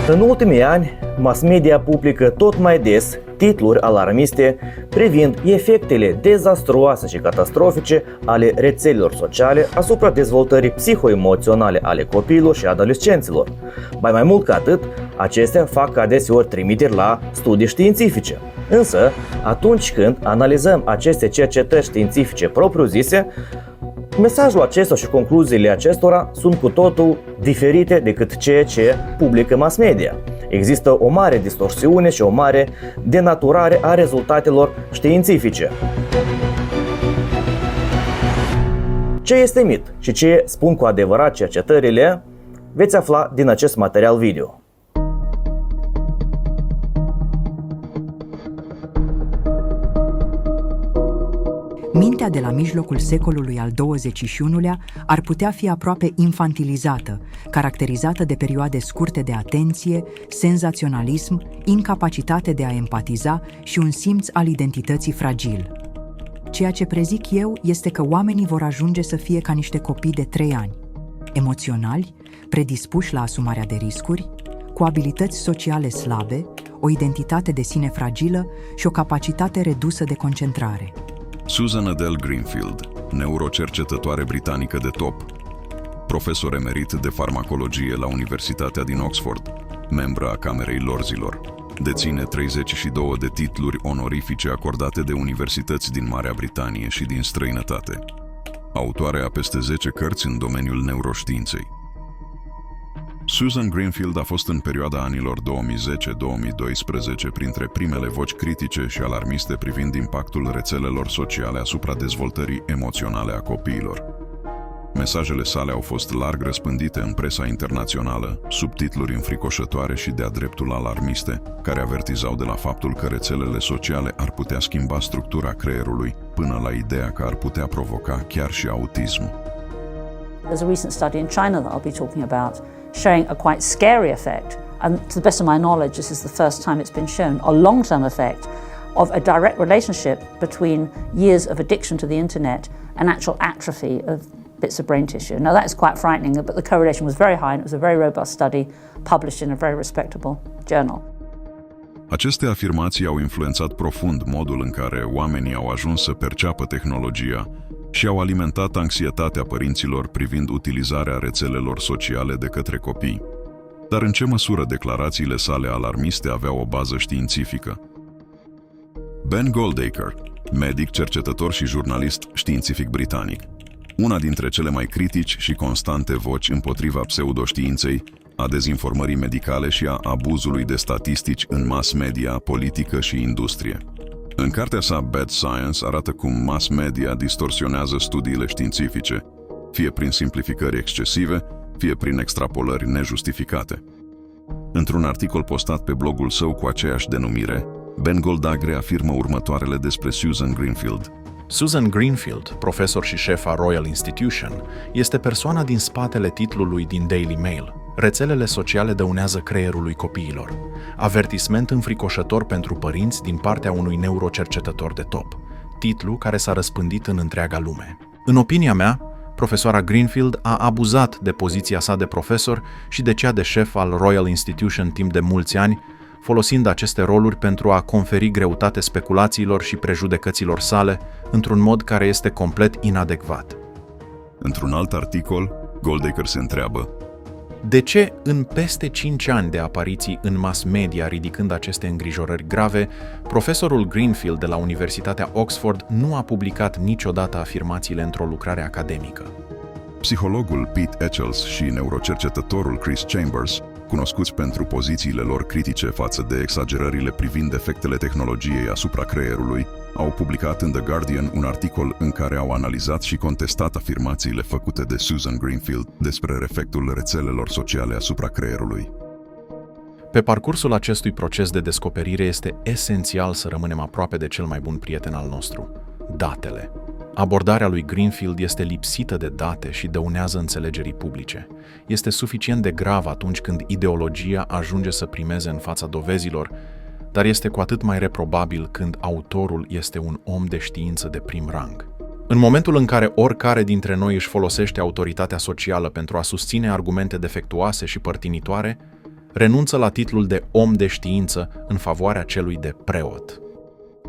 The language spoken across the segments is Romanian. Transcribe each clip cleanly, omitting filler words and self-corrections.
În ultimii ani, mass media publică tot mai des titluri alarmiste privind efectele dezastruoase și catastrofice ale rețelelor sociale asupra dezvoltării psihoemoționale ale copiilor și adolescenților. Mai mult ca atât, acestea fac adeseori trimiteri la studii științifice. Însă, atunci când analizăm aceste cercetări științifice propriu-zise, mesajul acesta și concluziile acestora sunt cu totul diferite decât ceea ce publică mass media. Există o mare distorsiune și o mare denaturare a rezultatelor științifice. Ce este mit și ce spun cu adevărat cercetările, veți afla din acest material video. Mintea de la mijlocul secolului al XXI-lea ar putea fi aproape infantilizată, caracterizată de perioade scurte de atenție, senzaționalism, incapacitate de a empatiza și un simț al identității fragil. Ceea ce prezic eu este că oamenii vor ajunge să fie ca niște copii de 3 ani, emoționali, predispuși la asumarea de riscuri, cu abilități sociale slabe, o identitate de sine fragilă și o capacitate redusă de concentrare. Susan Adele Greenfield, neurocercetătoare britanică de top, profesor emerit de farmacologie la Universitatea din Oxford, membră a Camerei Lorzilor, deține 32 de titluri onorifice acordate de universități din Marea Britanie și din străinătate. Autoare a peste 10 cărți în domeniul neuroștiinței. Susan Greenfield a fost în perioada anilor 2010-2012 printre primele voci critice și alarmiste privind impactul rețelelor sociale asupra dezvoltării emoționale a copiilor. Mesajele sale au fost larg răspândite în presa internațională, sub titluri înfricoșătoare și de-a dreptul alarmiste, care avertizau de la faptul că rețelele sociale ar putea schimba structura creierului, până la ideea că ar putea provoca chiar și autism. There's a recent study in China that I'll be talking about, showing a quite scary effect, and to the best of my knowledge this is the first time it's been shown, a long-term effect of a direct relationship between years of addiction to the internet and actual atrophy of bits of brain tissue. Now that is quite frightening, but the correlation was very high and it was a very robust study published in a very respectable journal. Aceste afirmații au influențat profund modul în care oamenii au ajuns să perceapă tehnologia și au alimentat anxietatea părinților privind utilizarea rețelelor sociale de către copii. Dar în ce măsură declarațiile sale alarmiste aveau o bază științifică? Ben Goldacre, medic, cercetător și jurnalist științific britanic, una dintre cele mai critici și constante voci împotriva pseudoștiinței, a dezinformării medicale și a abuzului de statistici în mass media, politică și industrie. În cartea sa Bad Science arată cum mass media distorsionează studiile științifice, fie prin simplificări excesive, fie prin extrapolări nejustificate. Într-un articol postat pe blogul său cu aceeași denumire, Ben Goldacre afirmă următoarele despre Susan Greenfield. Susan Greenfield, profesor și șef a Royal Institution, este persoana din spatele titlului din Daily Mail. Rețelele sociale dăunează creierului copiilor. Avertisment înfricoșător pentru părinți din partea unui neurocercetător de top. Titlu care s-a răspândit în întreaga lume. În opinia mea, profesoara Greenfield a abuzat de poziția sa de profesor și de cea de șef al Royal Institution timp de mulți ani, folosind aceste roluri pentru a conferi greutate speculațiilor și prejudecăților sale într-un mod care este complet inadecvat. Într-un alt articol, Goldacre se întreabă: de ce, în peste 5 ani de apariții în mass media ridicând aceste îngrijorări grave, profesorul Greenfield de la Universitatea Oxford nu a publicat niciodată afirmațiile într-o lucrare academică? Psihologul Pete Etchells și neurocercetătorul Chris Chambers, cunoscuți pentru pozițiile lor critice față de exagerările privind efectele tehnologiei asupra creierului, au publicat în The Guardian un articol în care au analizat și contestat afirmațiile făcute de Susan Greenfield despre efectul rețelelor sociale asupra creierului. Pe parcursul acestui proces de descoperire este esențial să rămânem aproape de cel mai bun prieten al nostru, datele. Abordarea lui Greenfield este lipsită de date și dăunează înțelegerii publice. Este suficient de grav atunci când ideologia ajunge să primeze în fața dovezilor, dar este cu atât mai reprobabil când autorul este un om de știință de prim rang. În momentul în care oricare dintre noi își folosește autoritatea socială pentru a susține argumente defectuoase și părtinitoare, renunță la titlul de om de știință în favoarea celui de preot.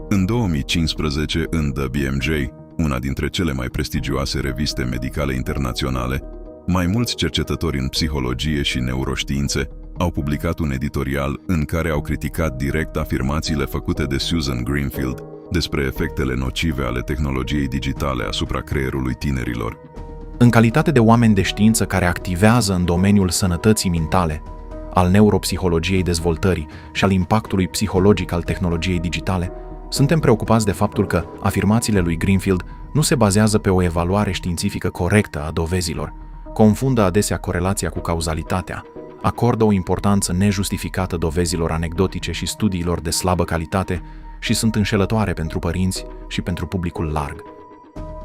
În 2015, în The BMJ, una dintre cele mai prestigioase reviste medicale internaționale, mai mulți cercetători în psihologie și neuroștiințe au publicat un editorial în care au criticat direct afirmațiile făcute de Susan Greenfield despre efectele nocive ale tehnologiei digitale asupra creierului tinerilor. În calitate de oameni de știință care activează în domeniul sănătății mentale, al neuropsihologiei dezvoltării și al impactului psihologic al tehnologiei digitale, suntem preocupați de faptul că afirmațiile lui Greenfield nu se bazează pe o evaluare științifică corectă a dovezilor, confundă adesea corelația cu cauzalitatea, acordă o importanță nejustificată dovezilor anecdotice și studiilor de slabă calitate și sunt înșelătoare pentru părinți și pentru publicul larg.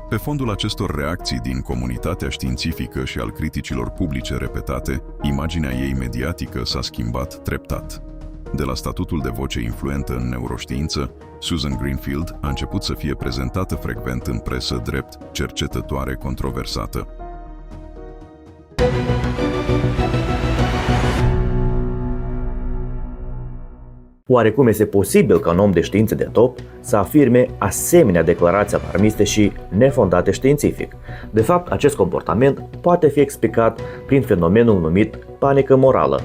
Pe fondul acestor reacții din comunitatea științifică și al criticilor publice repetate, imaginea ei mediatică s-a schimbat treptat. De la statutul de voce influentă în neuroștiință, Susan Greenfield a început să fie prezentată frecvent în presă drept cercetătoare controversată. Oare cum este posibil ca un om de știință de top să afirme asemenea declarații alarmiste și nefondate științific? De fapt, acest comportament poate fi explicat prin fenomenul numit panică morală,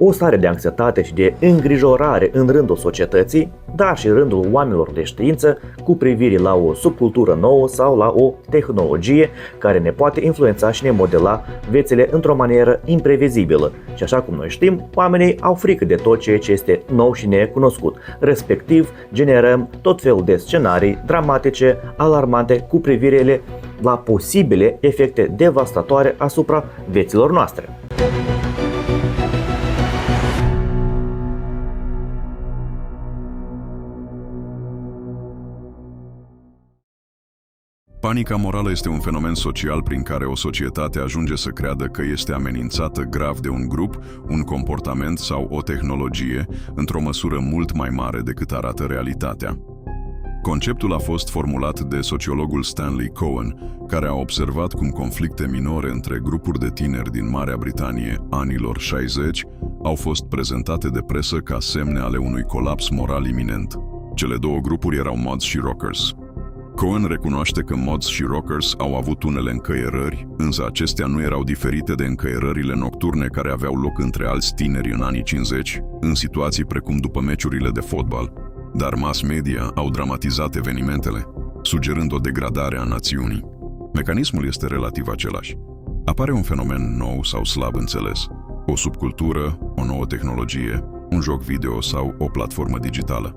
o stare de anxietate și de îngrijorare în rândul societății, dar și în rândul oamenilor de știință cu privire la o subcultură nouă sau la o tehnologie care ne poate influența și ne modela viețile într-o manieră imprevizibilă. Și așa cum noi știm, oamenii au frică de tot ceea ce este nou și necunoscut, respectiv generăm tot felul de scenarii dramatice, alarmante cu privire la posibile efecte devastatoare asupra vieților noastre. Panica morală este un fenomen social prin care o societate ajunge să creadă că este amenințată grav de un grup, un comportament sau o tehnologie, într-o măsură mult mai mare decât arată realitatea. Conceptul a fost formulat de sociologul Stanley Cohen, care a observat cum conflicte minore între grupuri de tineri din Marea Britanie anilor 60 au fost prezentate de presă ca semne ale unui colaps moral iminent. Cele două grupuri erau Mods și Rockers. Cohen recunoaște că Mods și Rockers au avut unele încăierări, însă acestea nu erau diferite de încăierările nocturne care aveau loc între alți tineri în anii 50, în situații precum după meciurile de fotbal. Dar mass media au dramatizat evenimentele, sugerând o degradare a națiunii. Mecanismul este relativ același. Apare un fenomen nou sau slab înțeles, o subcultură, o nouă tehnologie, un joc video sau o platformă digitală.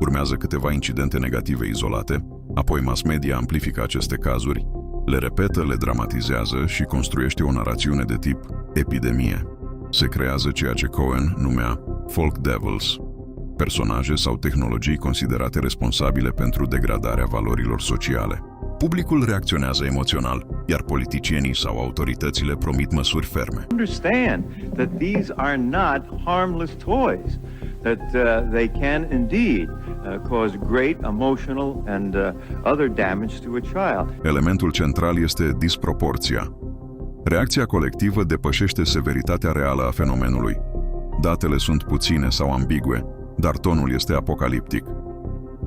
Urmează câteva incidente negative izolate, apoi mass media amplifică aceste cazuri, le repetă, le dramatizează și construiește o narațiune de tip epidemie. Se creează ceea ce Cohen numea folk devils, personaje sau tehnologii considerate responsabile pentru degradarea valorilor sociale. Publicul reacționează emoțional, iar politicienii sau autoritățile promit măsuri ferme. Understand that these are not harmless toys, that they can indeed cause great emotional and other damage to a child. Elementul central este disproporția. Reacția colectivă depășește severitatea reală a fenomenului. Datele sunt puține sau ambigue, dar tonul este apocaliptic.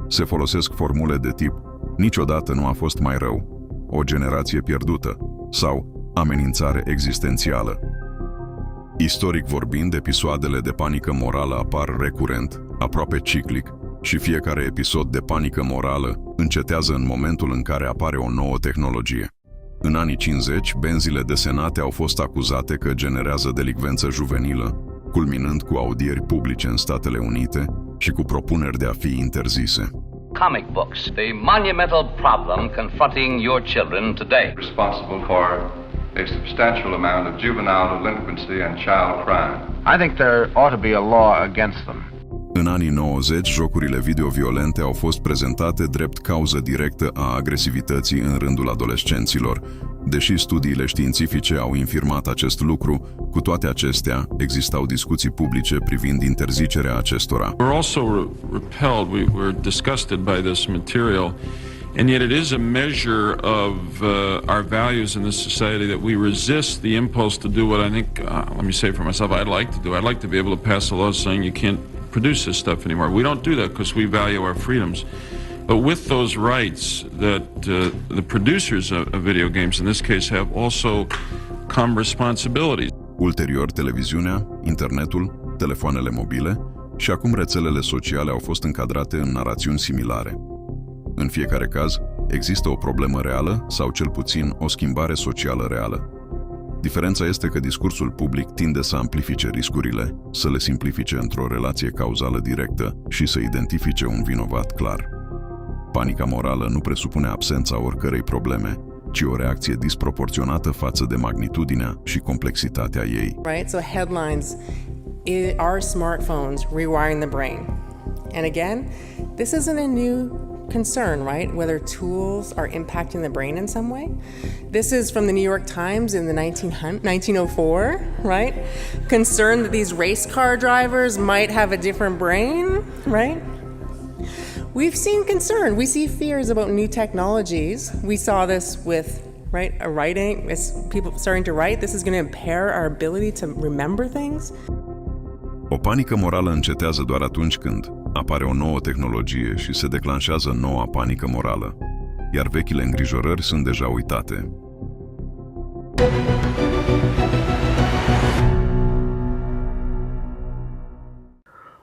Se folosesc formule de tip niciodată nu a fost mai rău, o generație pierdută sau amenințare existențială. Istoric vorbind, episoadele de panică morală apar recurent, aproape ciclic, și fiecare episod de panică morală încetează în momentul în care apare o nouă tehnologie. În anii 50, benzile desenate au fost acuzate că generează delicvență juvenilă, culminând cu audieri publice în Statele Unite și cu propuneri de a fi interzise. Comic books, the monumental problem confronting your children today. Responsible for a substantial amount of juvenile delinquency and child crime. I think there ought to be a law against them. În anii 90, jocurile video violente au fost prezentate drept cauză directă a agresivității în rândul adolescenților. Deși studiile științifice au infirmat acest lucru, cu toate acestea, existau discuții publice privind interzicerea acestora. We're also repelled, we're disgusted by this material And yet it is a measure of our values in this society that we resist the impulse to do what I think, let me say for myself, I'd like to do. I'd like to be able to pass a law saying you can't produce this stuff anymore. We don't do that because we value our freedoms. But with those rights that the producers of video games in this case have also come responsibilities. Ulterior, televiziunea, internetul, telefoanele mobile și acum rețelele sociale au fost încadrate în narațiuni similare. În fiecare caz, există o problemă reală sau cel puțin o schimbare socială reală. Diferența este că discursul public tinde să amplifice riscurile, să le simplifice într-o relație cauzală directă și să identifice un vinovat clar. Panica morală nu presupune absența oricărei probleme, ci o reacție disproporționată față de magnitudinea și complexitatea ei. Right? So headlines are smartphones rewiring the brain. And again, this isn't a new concern, right? Whether tools are impacting the brain in some way. This is from the New York Times in the 1904, right? Concern that these race car drivers might have a different brain, right? We've seen concern. We see fears about new technologies. We saw this with, right, writing, as people starting to write. This is going to impair our ability to remember things. O panică morală încetează doar atunci când apare o nouă tehnologie și se declanșează noua panică morală, iar vechile îngrijorări sunt deja uitate.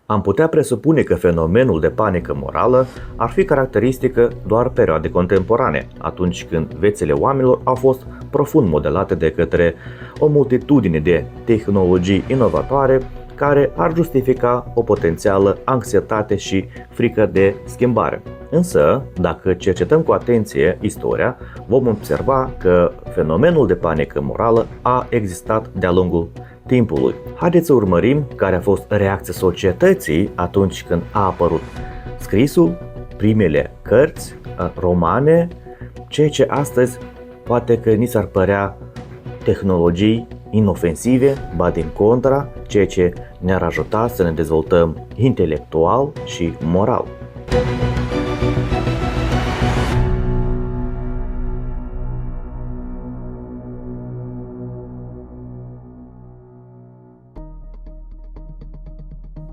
Am putea presupune că fenomenul de panică morală ar fi caracteristică doar perioadei contemporane, atunci când viețile oamenilor au fost profund modelate de către o multitudine de tehnologii inovatoare care ar justifica o potențială anxietate și frică de schimbare. Însă, dacă cercetăm cu atenție istoria, vom observa că fenomenul de panică morală a existat de-a lungul timpului. Haideți să urmărim care a fost reacția societății atunci când a apărut scrisul, primele cărți, romane, ceea ce astăzi poate că ni s-ar părea tehnologii inofensive, ba din contra, ceea ce ne-ar ajuta să ne dezvoltăm intelectual și moral.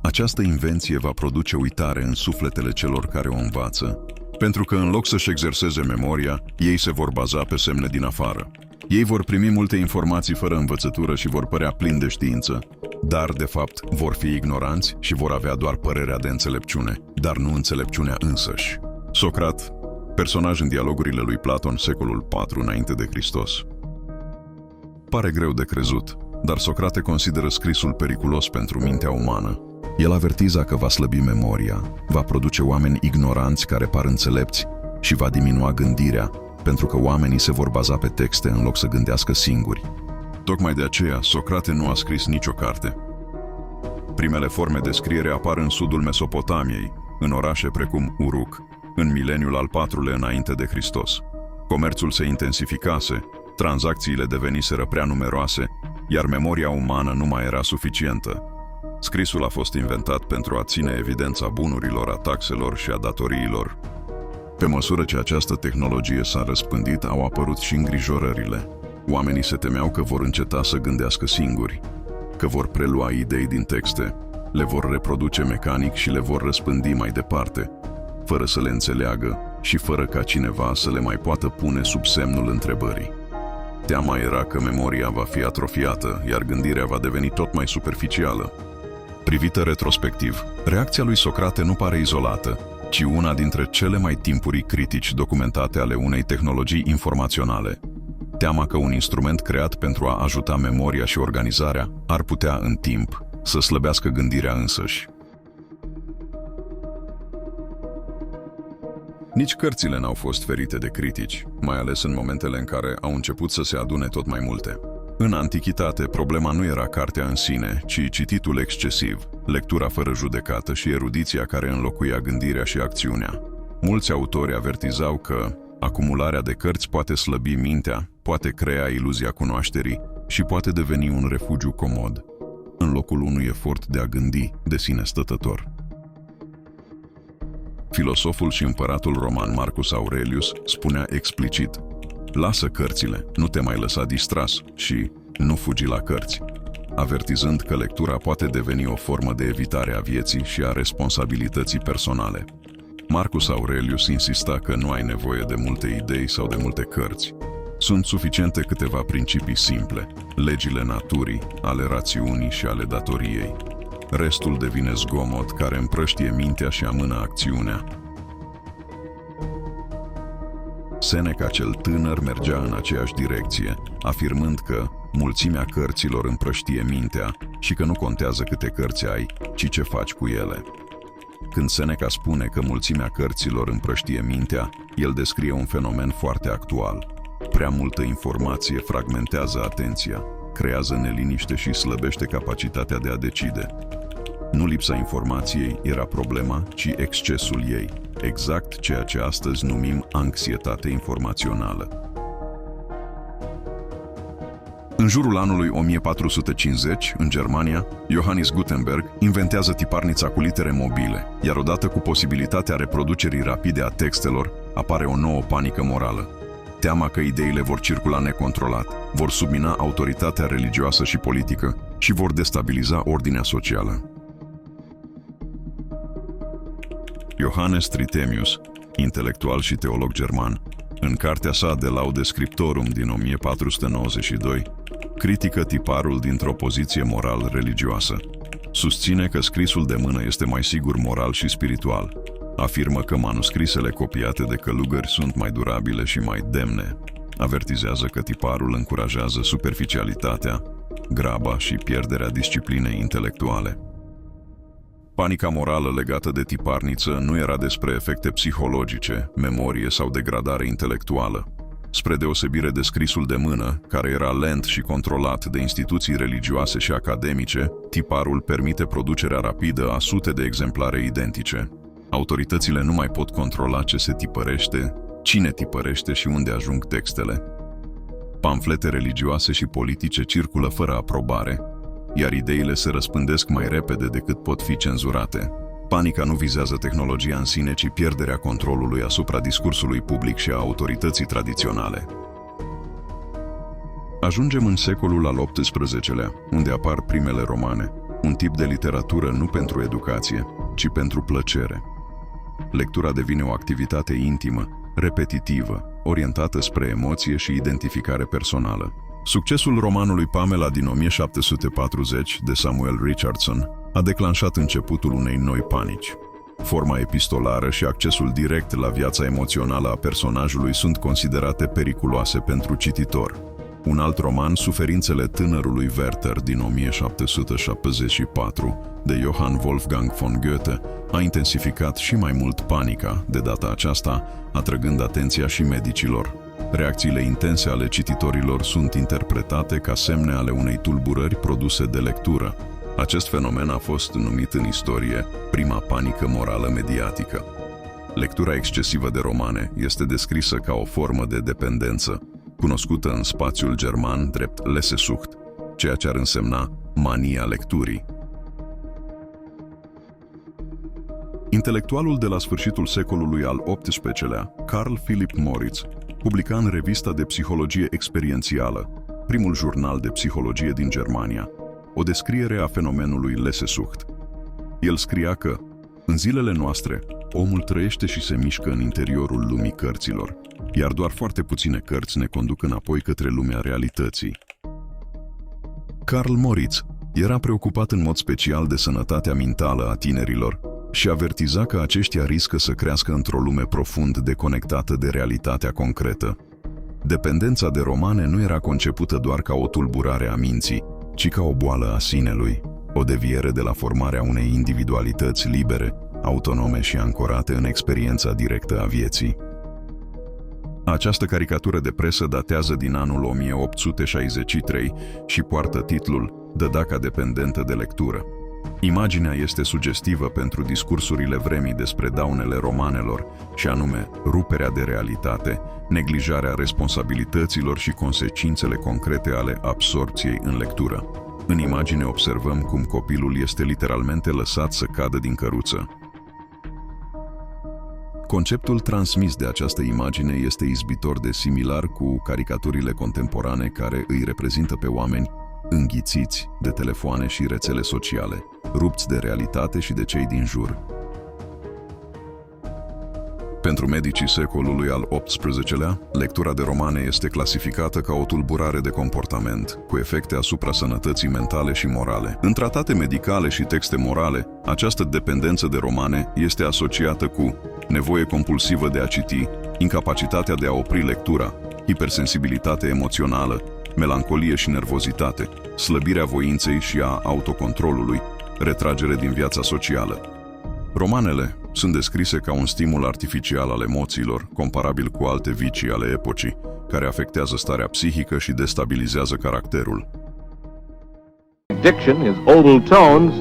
Această invenție va produce uitare în sufletele celor care o învață, pentru că în loc să-și exerseze memoria, ei se vor baza pe semne din afară. Ei vor primi multe informații fără învățătură și vor părea plini de știință, dar, de fapt, vor fi ignoranți și vor avea doar părerea de înțelepciune, dar nu înțelepciunea însăși. Socrat, personaj în dialogurile lui Platon, secolul IV înainte de Hristos. Pare greu de crezut, dar Socrate consideră scrisul periculos pentru mintea umană. El avertiza că va slăbi memoria, va produce oameni ignoranți care par înțelepți și va diminua gândirea, pentru că oamenii se vor baza pe texte în loc să gândească singuri. Tocmai de aceea, Socrate nu a scris nicio carte. Primele forme de scriere apar în sudul Mesopotamiei, în orașe precum Uruk, în mileniul al IV-lea înainte de Hristos. Comerțul se intensificase, tranzacțiile deveniseră prea numeroase, iar memoria umană nu mai era suficientă. Scrisul a fost inventat pentru a ține evidența bunurilor, a taxelor și a datoriilor. Pe măsură ce această tehnologie s-a răspândit, au apărut și îngrijorările. Oamenii se temeau că vor înceta să gândească singuri, că vor prelua idei din texte, le vor reproduce mecanic și le vor răspândi mai departe, fără să le înțeleagă și fără ca cineva să le mai poată pune sub semnul întrebării. Teama era că memoria va fi atrofiată, iar gândirea va deveni tot mai superficială. Privită retrospectiv, reacția lui Socrate nu pare izolată, ci una dintre cele mai timpurii critici documentate ale unei tehnologii informaționale. Teama că un instrument creat pentru a ajuta memoria și organizarea ar putea, în timp, să slăbească gândirea însăși. Nici cărțile n-au fost ferite de critici, mai ales în momentele în care au început să se adune tot mai multe. În antichitate, problema nu era cartea în sine, ci cititul excesiv, lectura fără judecată și erudiția care înlocuia gândirea și acțiunea. Mulți autori avertizau că acumularea de cărți poate slăbi mintea, poate crea iluzia cunoașterii și poate deveni un refugiu comod, în locul unui efort de a gândi de sine stătător. Filosoful și împăratul roman Marcus Aurelius spunea explicit: lasă cărțile, nu te mai lăsa distras și nu fugi la cărți, avertizând că lectura poate deveni o formă de evitare a vieții și a responsabilității personale. Marcus Aurelius insista că nu ai nevoie de multe idei sau de multe cărți. Sunt suficiente câteva principii simple, legile naturii, ale rațiunii și ale datoriei. Restul devine zgomot care împrăștie mintea și amână acțiunea. Seneca cel tânăr mergea în aceeași direcție, afirmând că mulțimea cărților împrăștie mintea și că nu contează câte cărți ai, ci ce faci cu ele. Când Seneca spune că mulțimea cărților împrăștie mintea, el descrie un fenomen foarte actual. Prea multă informație fragmentează atenția, creează neliniște și slăbește capacitatea de a decide. Nu lipsa informației era problema, ci excesul ei, exact ceea ce astăzi numim anxietate informațională. În jurul anului 1450, în Germania, Johannes Gutenberg inventează tiparnița cu litere mobile, iar odată cu posibilitatea reproducerii rapide a textelor, apare o nouă panică morală. Teama că ideile vor circula necontrolat, vor submina autoritatea religioasă și politică și vor destabiliza ordinea socială. Johannes Trithemius, intelectual și teolog german, în cartea sa De Laude Scriptorum din 1492, critică tiparul dintr-o poziție moral-religioasă. Susține că scrisul de mână este mai sigur moral și spiritual. Afirmă că manuscrisele copiate de călugări sunt mai durabile și mai demne. Avertizează că tiparul încurajează superficialitatea, graba și pierderea disciplinei intelectuale. Panica morală legată de tiparniță nu era despre efecte psihologice, memorie sau degradare intelectuală. Spre deosebire de scrisul de mână, care era lent și controlat de instituții religioase și academice, tiparul permite producerea rapidă a sute de exemplare identice. Autoritățile nu mai pot controla ce se tipărește, cine tipărește și unde ajung textele. Pamflete religioase și politice circulă fără aprobare, iar ideile se răspândesc mai repede decât pot fi cenzurate. Panica nu vizează tehnologia în sine, ci pierderea controlului asupra discursului public și a autorității tradiționale. Ajungem în secolul al XVIII-lea, unde apar primele romane, un tip de literatură nu pentru educație, ci pentru plăcere. Lectura devine o activitate intimă, repetitivă, orientată spre emoție și identificare personală. Succesul romanului Pamela din 1740 de Samuel Richardson a declanșat începutul unei noi panici. Forma epistolară și accesul direct la viața emoțională a personajului sunt considerate periculoase pentru cititor. Un alt roman, Suferințele tânărului Werther din 1774, de Johann Wolfgang von Goethe, a intensificat și mai mult panica, de data aceasta atrăgând atenția și medicilor. Reacțiile intense ale cititorilor sunt interpretate ca semne ale unei tulburări produse de lectură. Acest fenomen a fost numit în istorie prima panică morală mediatică. Lectura excesivă de romane este descrisă ca o formă de dependență, cunoscută în spațiul german drept Lesesucht, ceea ce ar însemna mania lecturii. Intelectualul de la sfârșitul secolului al XVIII-lea, Carl Philipp Moritz, publica în revista de psihologie experiențială, primul jurnal de psihologie din Germania, o descriere a fenomenului Lesesucht. El scria că, în zilele noastre, omul trăiește și se mișcă în interiorul lumii cărților, iar doar foarte puține cărți ne conduc înapoi către lumea realității. Carl Moritz era preocupat în mod special de sănătatea mentală a tinerilor și avertiza că aceștia riscă să crească într-o lume profund deconectată de realitatea concretă. Dependența de romane nu era concepută doar ca o tulburare a minții, ci ca o boală a sinelui, o deviere de la formarea unei individualități libere, autonome și ancorate în experiența directă a vieții. Această caricatură de presă datează din anul 1863 și poartă titlul Dădaca dependentă de lectură. Imaginea este sugestivă pentru discursurile vremii despre daunele romanelor, și anume ruperea de realitate, neglijarea responsabilităților și consecințele concrete ale absorpției în lectură. În imagine observăm cum copilul este literalmente lăsat să cadă din căruță. Conceptul transmis de această imagine este izbitor de similar cu caricaturile contemporane care îi reprezintă pe oameni înghițiți de telefoane și rețele sociale, rupți de realitate și de cei din jur. Pentru medicii secolului al XVIII-lea, lectura de romane este clasificată ca o tulburare de comportament, cu efecte asupra sănătății mentale și morale. În tratate medicale și texte morale, această dependență de romane este asociată cu nevoie compulsivă de a citi, incapacitatea de a opri lectura, hipersensibilitate emoțională, melancolie și nervozitate, slăbirea voinței și a autocontrolului, retragere din viața socială. Romanele sunt descrise ca un stimul artificial al emoțiilor, comparabil cu alte vicii ale epocii, care afectează starea psihică și destabilizează caracterul. Diction is old tones,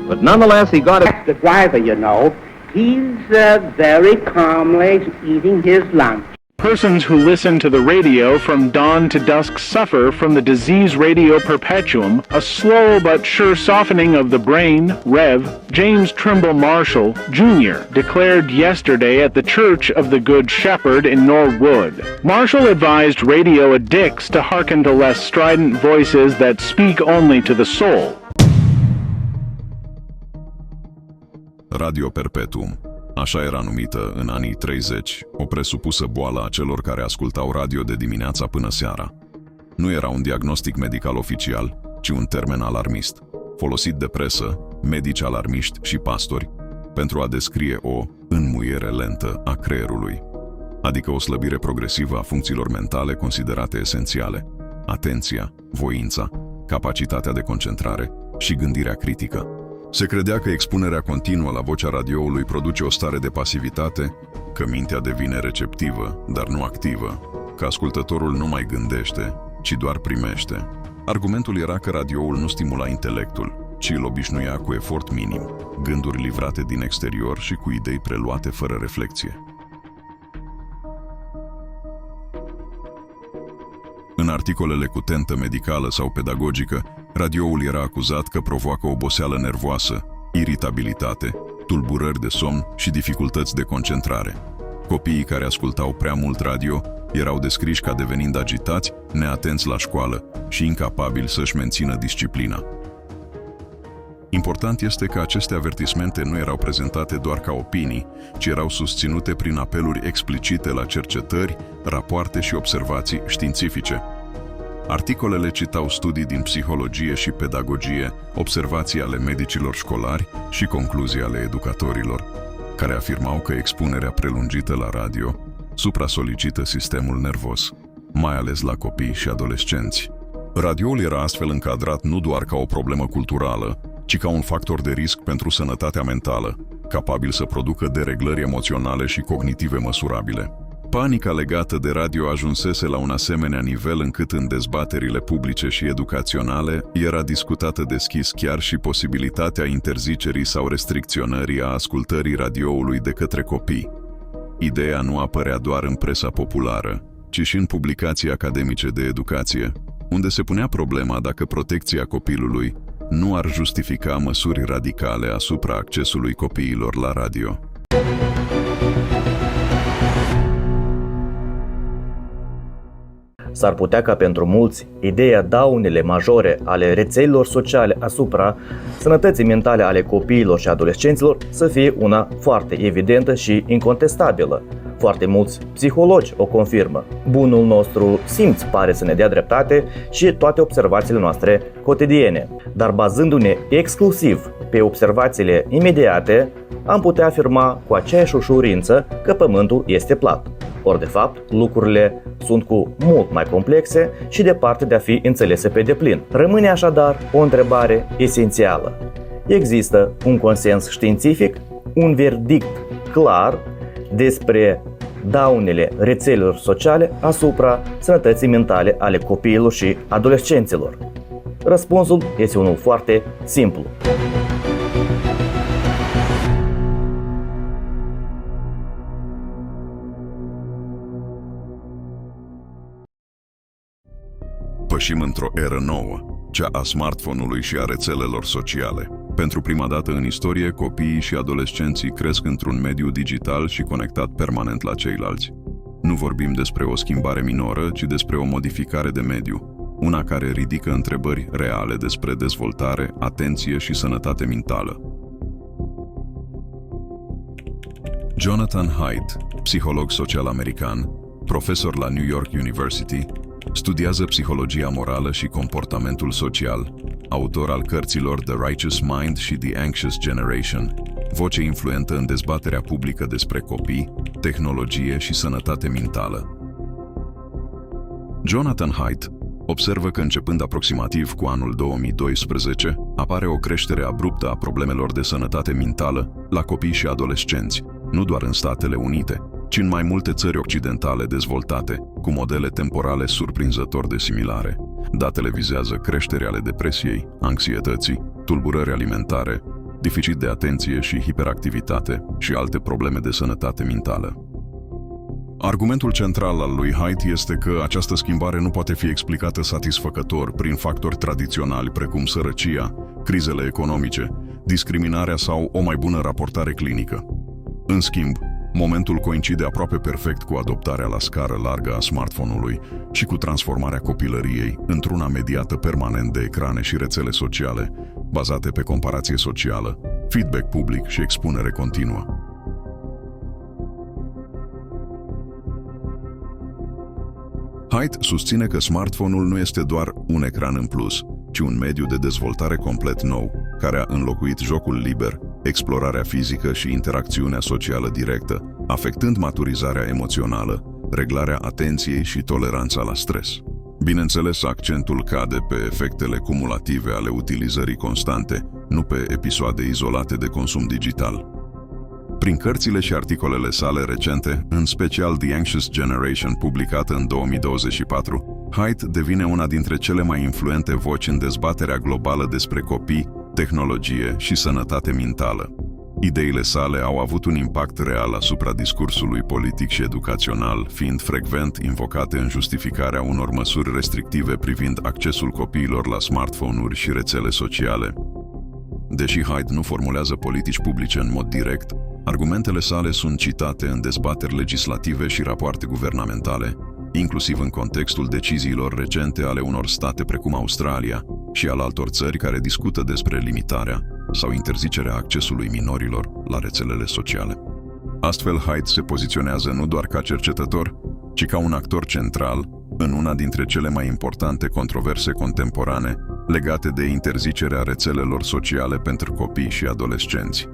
but nonetheless he got it. The driver, you know, he's very calmly eating his lunch. Persons who listen to the radio from dawn to dusk suffer from the disease radio perpetuum, a slow but sure softening of the brain, Rev. James Trimble Marshall, Jr., declared yesterday at the Church of the Good Shepherd in Norwood. Marshall advised radio addicts to hearken to less strident voices that speak only to the soul. Radio Perpetuum. Așa era numită în anii 30, o presupusă boală a celor care ascultau radio de dimineața până seara. Nu era un diagnostic medical oficial, ci un termen alarmist, folosit de presă, medici alarmiști și pastori, pentru a descrie o înmuiere lentă a creierului, adică o slăbire progresivă a funcțiilor mentale considerate esențiale, atenția, voința, capacitatea de concentrare și gândirea critică. Se credea că expunerea continuă la vocea radioului produce o stare de pasivitate, că mintea devine receptivă, dar nu activă, că ascultătorul nu mai gândește, ci doar primește. Argumentul era că radioul nu stimula intelectul, ci îl obișnuia cu efort minim, gânduri livrate din exterior și cu idei preluate fără reflexie. În articolele cu tentă medicală sau pedagogică, radioul era acuzat că provoacă oboseală nervoasă, iritabilitate, tulburări de somn și dificultăți de concentrare. Copiii care ascultau prea mult radio erau descriși ca devenind agitați, neatenți la școală și incapabili să-și mențină disciplina. Important este că aceste avertismente nu erau prezentate doar ca opinii, ci erau susținute prin apeluri explicite la cercetări, rapoarte și observații științifice. Articolele citau studii din psihologie și pedagogie, observații ale medicilor școlari și concluzii ale educatorilor, care afirmau că expunerea prelungită la radio supra-solicită sistemul nervos, mai ales la copii și adolescenți. Radioul era astfel încadrat nu doar ca o problemă culturală, ci ca un factor de risc pentru sănătatea mentală, capabil să producă dereglări emoționale și cognitive măsurabile. Panica legată de radio ajunsese la un asemenea nivel încât în dezbaterile publice și educaționale era discutată deschis chiar și posibilitatea interzicerii sau restricționării a ascultării radioului de către copii. Ideea nu apărea doar în presa populară, ci și în publicații academice de educație, unde se punea problema dacă protecția copilului nu ar justifica măsuri radicale asupra accesului copiilor la radio. S-ar putea ca pentru mulți, ideea daunele majore ale rețelelor sociale asupra sănătății mentale ale copiilor și adolescenților să fie una foarte evidentă și incontestabilă. Foarte mulți psihologi o confirmă. Bunul nostru simț pare să ne dea dreptate și toate observațiile noastre cotidiene. Dar bazându-ne exclusiv pe observațiile imediate, am putea afirma cu aceeași ușurință că pământul este plat. Ori de fapt, lucrurile sunt cu mult mai complexe și departe de a fi înțelese pe deplin. Rămâne așadar o întrebare esențială. Există un consens științific, un verdict clar despre daunele rețelelor sociale asupra sănătății mentale ale copiilor și adolescenților? Răspunsul este unul foarte simplu. Pășim într-o eră nouă, cea a smartphone-ului și a rețelelor sociale. Pentru prima dată în istorie, copiii și adolescenții cresc într-un mediu digital și conectat permanent la ceilalți. Nu vorbim despre o schimbare minoră, ci despre o modificare de mediu, una care ridică întrebări reale despre dezvoltare, atenție și sănătate mentală. Jonathan Haidt, psiholog social american, profesor la New York University, studiază psihologia morală și comportamentul social, autor al cărților The Righteous Mind și The Anxious Generation, voce influentă în dezbaterea publică despre copii, tehnologie și sănătate mentală. Jonathan Haidt observă că începând aproximativ cu anul 2012, apare o creștere abruptă a problemelor de sănătate mentală la copii și adolescenți, nu doar în Statele Unite, ci în mai multe țări occidentale dezvoltate, cu modele temporale surprinzător de similare. Datele vizează creșterea ale depresiei, anxietății, tulburări alimentare, deficit de atenție și hiperactivitate și alte probleme de sănătate mentală. Argumentul central al lui Haidt este că această schimbare nu poate fi explicată satisfăcător prin factori tradiționali precum sărăcia, crizele economice, discriminarea sau o mai bună raportare clinică. În schimb, momentul coincide aproape perfect cu adoptarea la scară largă a smartphone-ului și cu transformarea copilăriei într-una mediată permanent de ecrane și rețele sociale, bazate pe comparație socială, feedback public și expunere continuă. Haidt susține că smartphone-ul nu este doar un ecran în plus, ci un mediu de dezvoltare complet nou, care a înlocuit jocul liber, explorarea fizică și interacțiunea socială directă, afectând maturizarea emoțională, reglarea atenției și toleranța la stres. Bineînțeles, accentul cade pe efectele cumulative ale utilizării constante, nu pe episoade izolate de consum digital. Prin cărțile și articolele sale recente, în special The Anxious Generation, publicată în 2024, Haidt devine una dintre cele mai influente voci în dezbaterea globală despre copii, tehnologie și sănătate mentală. Ideile sale au avut un impact real asupra discursului politic și educațional, fiind frecvent invocate în justificarea unor măsuri restrictive privind accesul copiilor la smartphone-uri și rețele sociale. Deși Haidt nu formulează politici publice în mod direct, argumentele sale sunt citate în dezbateri legislative și rapoarte guvernamentale, inclusiv în contextul deciziilor recente ale unor state precum Australia și al altor țări care discută despre limitarea sau interzicerea accesului minorilor la rețelele sociale. Astfel, Haidt se poziționează nu doar ca cercetător, ci ca un actor central în una dintre cele mai importante controverse contemporane legate de interzicerea rețelelor sociale pentru copii și adolescenți.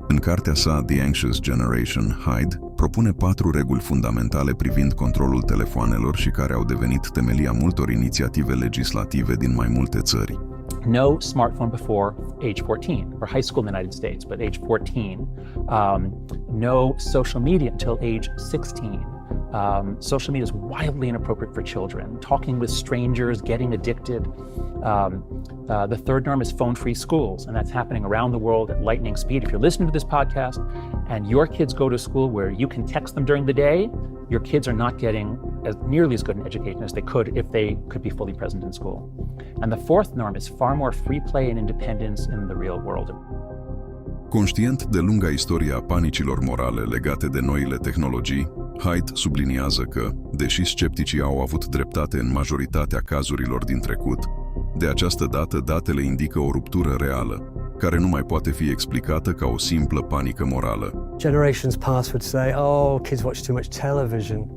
În cartea sa The Anxious Generation, Haidt propune 4 reguli fundamentale privind controlul telefoanelor și care au devenit temelia multor inițiative legislative din mai multe țări. No smartphone before age 14 for high school in the United States, but age 14. No social media until age 16. Social media is wildly inappropriate for children. Talking with strangers, getting addicted. The third norm is phone-free schools, and that's happening around the world at lightning speed. If you're listening to this podcast and your kids go to school where you can text them during the day, your kids are not getting nearly as good an education as they could if they could be fully present in school. And the fourth norm is far more free play and independence in the real world. Conștient de lunga istorie a panicilor morale legate de noile tehnologii, Haidt subliniază că, deși scepticii au avut dreptate în majoritatea cazurilor din trecut, de această dată datele indică o ruptură reală, care nu mai poate fi explicată ca o simplă panică morală. Generations past would say, oh, kids watch too much television,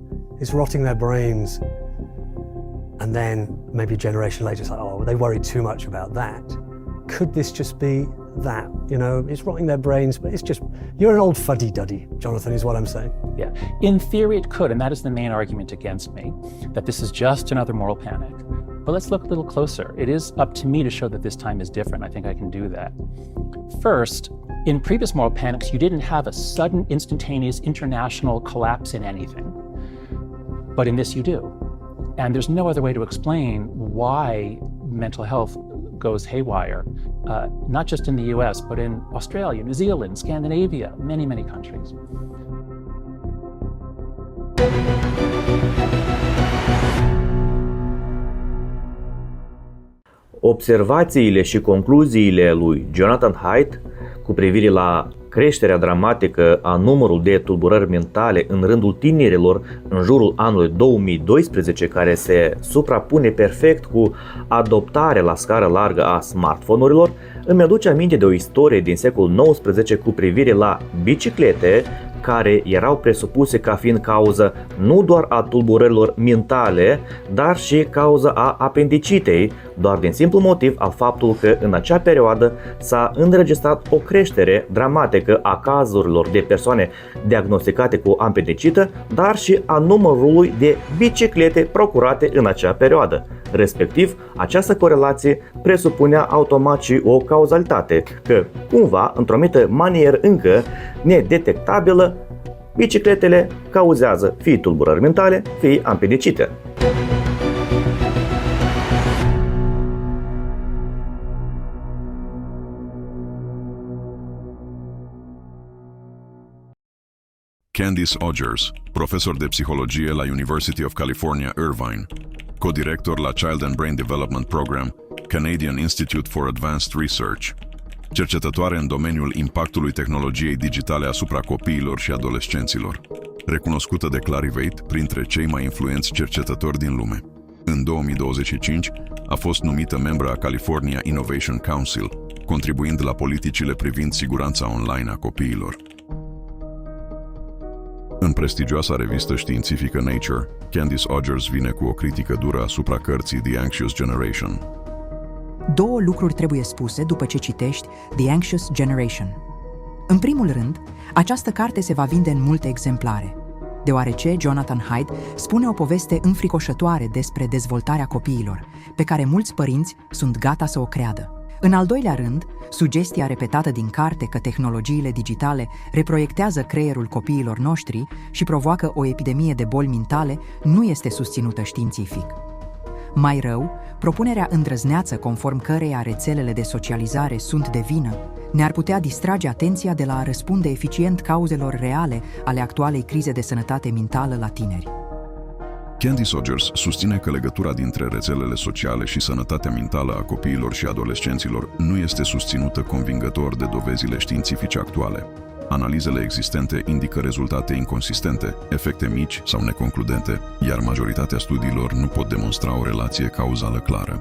it's rotting their brains. And then maybe a generation later it's like, oh, they worry too much about that. Could this just be that? You know, it's rotting their brains, but it's just, you're an old fuddy-duddy, Jonathan, is what I'm saying. Yeah, in theory it could, and that is the main argument against me, that this is just another moral panic. But let's look a little closer. It is up to me to show that this time is different. I think I can do that. First, in previous moral panics, you didn't have a sudden, instantaneous, international collapse in anything. But in this you do. And there's no other way to explain why mental health goes haywire, not just in the US, but in Australia, New Zealand, Scandinavia, many, many countries. Observațiile și concluziile lui Jonathan Haidt cu privire la creșterea dramatică a numărului de tulburări mentale în rândul tinerilor în jurul anului 2012, care se suprapune perfect cu adoptarea la scară largă a smartphone-urilor, îmi aduce aminte de o istorie din secolul XIX cu privire la biciclete care erau presupuse ca fiind cauză nu doar a tulburărilor mentale, dar și cauza a apendicitei, doar din simplu motiv al faptului că în acea perioadă s-a înregistrat o creștere dramatică a cazurilor de persoane diagnosticate cu apendicită, dar și a numărului de biciclete procurate în acea perioadă. Respectiv, această corelație presupunea automat și o cauzalitate, că cumva, într-o anumită manieră încă nedetectabilă, bicicletele cauzează fie tulburări mentale, fie apendicită. Candice Odgers, profesor de psihologie la University of California, Irvine, co-director la Child and Brain Development Program, Canadian Institute for Advanced Research, cercetătoare în domeniul impactului tehnologiei digitale asupra copiilor și adolescenților, recunoscută de Clarivate printre cei mai influenți cercetători din lume. În 2025 a fost numită membră a California Innovation Council, contribuind la politicile privind siguranța online a copiilor. În prestigioasa revistă științifică Nature, Candice Odgers vine cu o critică dură asupra cărții The Anxious Generation. Două lucruri trebuie spuse după ce citești The Anxious Generation. În primul rând, această carte se va vinde în multe exemplare, deoarece Jonathan Haidt spune o poveste înfricoșătoare despre dezvoltarea copiilor, pe care mulți părinți sunt gata să o creadă. În al doilea rând, sugestia repetată din carte că tehnologiile digitale reproiectează creierul copiilor noștri și provoacă o epidemie de boli mentale nu este susținută științific. Mai rău, propunerea îndrăzneață conform căreia rețelele de socializare sunt de vină ne-ar putea distrage atenția de la a răspunde eficient cauzelor reale ale actualei crize de sănătate mentală la tineri. Candice Odgers susține că legătura dintre rețelele sociale și sănătatea mentală a copiilor și adolescenților nu este susținută convingător de dovezile științifice actuale. Analizele existente indică rezultate inconsistente, efecte mici sau neconcludente, iar majoritatea studiilor nu pot demonstra o relație cauzală clară.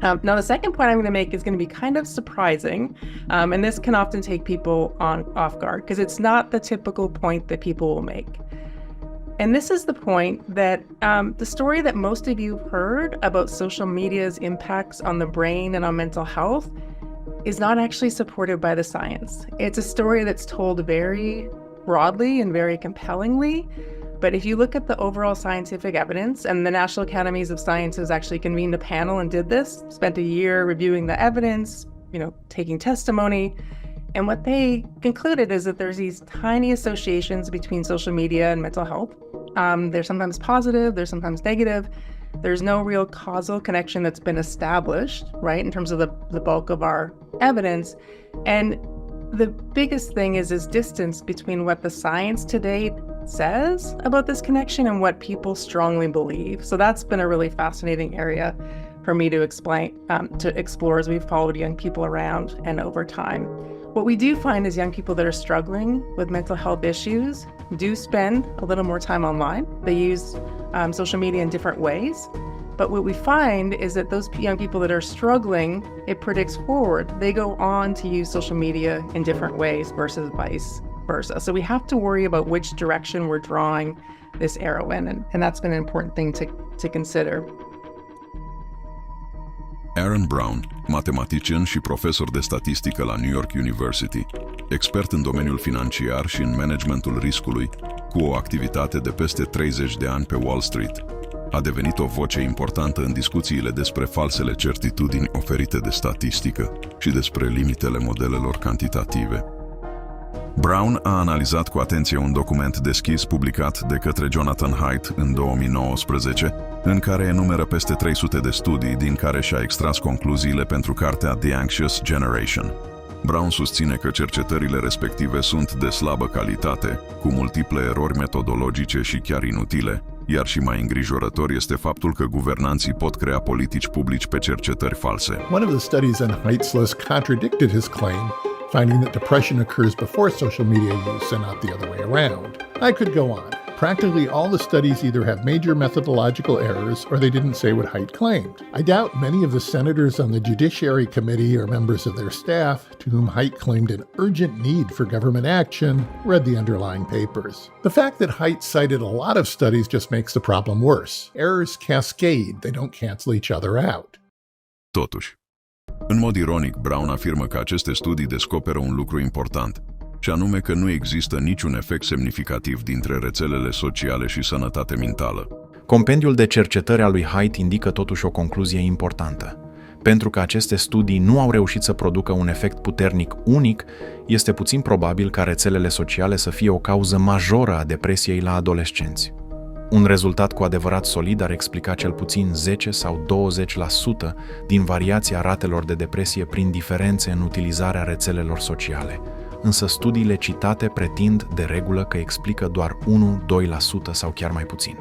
Now, the second point I'm going to make is going to be kind of surprising, and this can often take people off guard because it's not the typical point that people will make. And this is the point that the story that most of you heard about social media's impacts on the brain and on mental health is not actually supported by the science. It's a story that's told very broadly and very compellingly, but if you look at the overall scientific evidence, and the National Academies of Sciences actually convened a panel and did this, spent a year reviewing the evidence, taking testimony, and what they concluded is that there's these tiny associations between social media and mental health. They're sometimes positive, they're sometimes negative. There's no real causal connection that's been established, right, in terms of the bulk of our evidence. And the biggest thing is this distance between what the science to date says about this connection and what people strongly believe. So that's been a really fascinating area for me to explore as we've followed young people around and over time. What we do find is young people that are struggling with mental health issues do spend a little more time online. They use social media in different ways. But what we find is that those young people that are struggling, it predicts forward. They go on to use social media in different ways versus vice versa. So we have to worry about which direction we're drawing this arrow in. And that's been an important thing to consider. Aaron Brown, matematician și profesor de statistică la New York University, expert în domeniul financiar și în managementul riscului, cu o activitate de peste 30 de ani pe Wall Street, a devenit o voce importantă în discuțiile despre falsele certitudini oferite de statistică și despre limitele modelelor cantitative. Brown a analizat cu atenție un document deschis publicat de către Jonathan Haidt în 2019, în care enumeră peste 300 de studii din care și-a extras concluziile pentru cartea The Anxious Generation. Brown susține că cercetările respective sunt de slabă calitate, cu multiple erori metodologice și chiar inutile, Iar și mai îngrijorător este faptul că guvernanții pot crea politici publici pe cercetări false. One of the studies on Haidt's list contradicted his claim, finding that depression occurs before social media use and not the other way around. I could go on. Practically all the studies either have major methodological errors or they didn't say what Haidt claimed. I doubt many of the senators on the Judiciary Committee or members of their staff, to whom Haidt claimed an urgent need for government action, read the underlying papers. The fact that Haidt cited a lot of studies just makes the problem worse. Errors cascade, they don't cancel each other out. Totuși, în mod ironic, Brown afirmă că aceste studii descoperă un lucru important, și anume că nu există niciun efect semnificativ dintre rețelele sociale și sănătate mentală. Compendiul de cercetări al lui Haidt indică totuși o concluzie importantă. Pentru că aceste studii nu au reușit să producă un efect puternic unic, este puțin probabil ca rețelele sociale să fie o cauză majoră a depresiei la adolescenți. Un rezultat cu adevărat solid ar explica cel puțin 10 sau 20% din variația ratelor de depresie prin diferențe în utilizarea rețelelor sociale. Însă studiile citate pretind de regulă că explică doar 1-2% sau chiar mai puțin.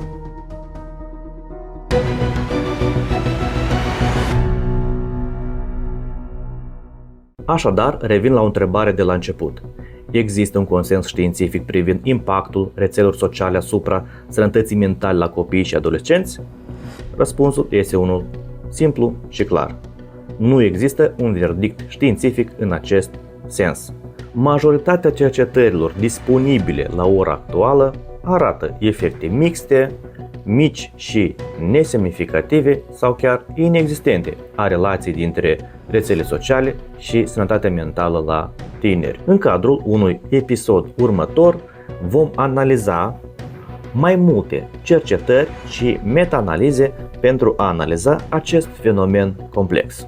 Așadar, revin la o întrebare de la început. Există un consens științific privind impactul rețelelor sociale asupra sănătății mentale la copii și adolescenți? Răspunsul este unul simplu și clar. Nu există un verdict științific în acest sens. Majoritatea cercetărilor disponibile la ora actuală arată efecte mixte, mici și nesemnificative sau chiar inexistente a relației dintre rețele sociale și sănătatea mentală la tineri. În cadrul unui episod următor vom analiza mai multe cercetări și meta-analize pentru a analiza acest fenomen complex.